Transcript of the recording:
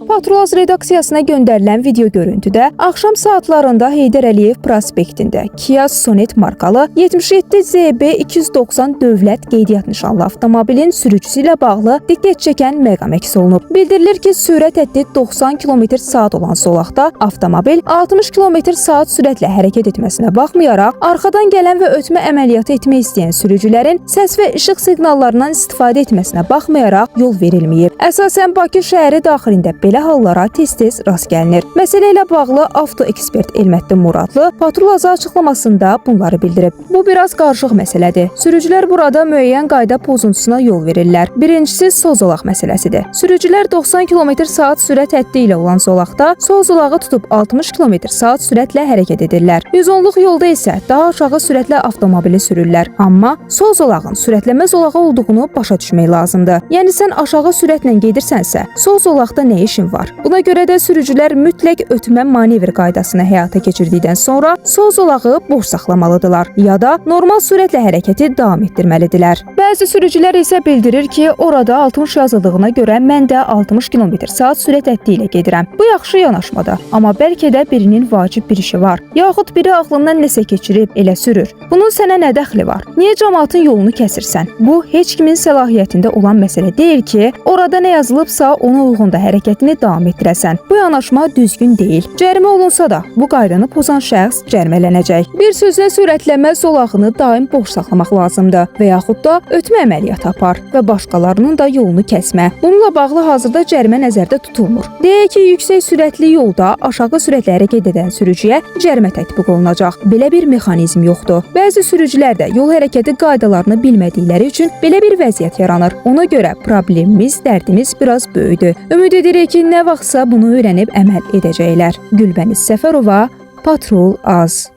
Patrul redaksiyasına göndərilən video görüntüdə axşam saatlarında Heydər Əliyev prospektində Kia Sonet markalı 77 ZB 290 dövlət qeydiyyat nişanlı avtomobilin sürücüsü ilə bağlı diqqət çəkən məqam əks olunub. Bildirilir ki, sürət həddi 90 km/saat olan zolaqda avtomobil 60 km/saat sürətlə hərəkət etməsinə baxmayaraq, arxadan gələn və ötmə əməliyyatı etmək istəyən sürücülərin səs və işıq siqnallarından istifadə etməsinə baxmayaraq yol verilməyib. Əsasən Bakı şəhəri daxilində belə hallara tez-tez rast gəlinir. Məsələ ilə bağlı avtoekspert Elməddin Muradlı Patrul AZ açıqlamasında bunları bildirib. Bu biraz qarışıq məsələdir. Sürücülər burada müəyyən qayda pozuntusuna yol verirlər. Birincisi sol zolaq məsələsidir. Sürücülər 90 km/saat sürət həddi ilə olan zolaqda sol zolağı tutub 60 km/saat sürətlə hərəkət edirlər. 110-luq yolda isə daha aşağı sürətlə avtomobili sürürlər. Amma sol zolağın sürətləmə zolağı olduğunu başa düşmək lazımdır. Yəni sən aşağı sürətlə gedirsənsə, sol zolaqda nə işin var? Buna görə də sürücülər mütləq ötmə manevr qaydasını həyata keçirdikdən sonra sol zolağı boş saxlamalıdırlar ya da normal sürətlə hərəkəti davam etdirməlidirlər. Bəzi sürücülər isə bildirir ki, orada 60 yazıldığına görə mən də 60 km/saat sürət həddi ilə gedirəm. Bu yaxşı yanaşmadır, amma bəlkə də birinin vacib bir işi var. Yaxud biri ağlından nəsə keçirib elə sürür. Bunun sənə nə dəxli var? Niyə cəmaatın yolunu kəsirsən? Bu heç kimin səlahiyyətində olan məsələ deyil ki, orada nə yazılıbsa ona uyğun da hərəkətini davam etdirəsən. Bu yanaşma düzgün deyil. Cərimə olunsa da bu qaydanı pozan şəxs cərimələnəcək. Bir sözlə sürətləmə zolağını daim boş saxlamaq lazımdır və yaxud da ötmə əməliyyatı apar və başqalarının da yolunu kəsmə. Bununla bağlı hazırda cərimə nəzərdə tutulmur. Deyək ki, yüksək sürətli yolda aşağı sürətlə hərəkət edən sürücüyə cərimə tətbiq olunacaq. Belə bir mexanizm yoxdur. Bəzi sürücülər də yol hərəkəti qaydalarını bilmədikləri üçün belə bir vəziyyət yaranır. Ona görə problemimiz, dərdimiz biraz böyükdür. Ümid edirik ki, nə vaxtsa bunu öyrənib əməl edəcəklər. Gülbəniz Səfərova, Patrul AZ.